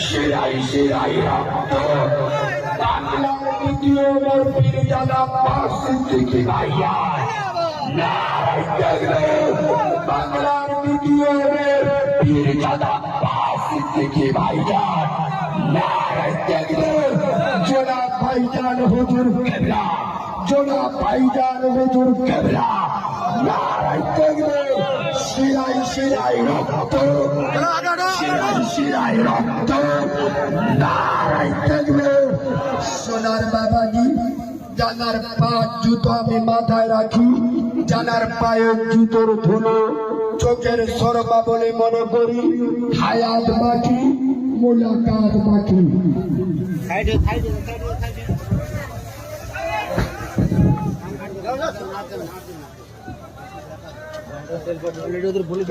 সেরাই সেরাই রক্ত বাংলার দ্বিতীয় পীর জাদা আব্বাস সিদ্দিকী ভাইয়া নারায় তাকবীর বাংলার দ্বিতীয় পীর জাদা আব্বাস সিদ্দিকী ভাইয়া নারায় তাকবীর জনাব ভাইজান হুজুর কেবলা জনাব ভাইজান হুজুর কেবলা নারায় তাকবীর শিরাই শিরাই রক্ত শিরাই শিরাই রক্ত নারায় তাকবীর সোনার বাবাজি জানার পাঁচ জুতো আমি মাথায় রাখি জানার পায়ের জুতোর ধুলো চোখের সরবা বলে মনে করি হায়াত বাকি মোলাকাত বাকি ভুলে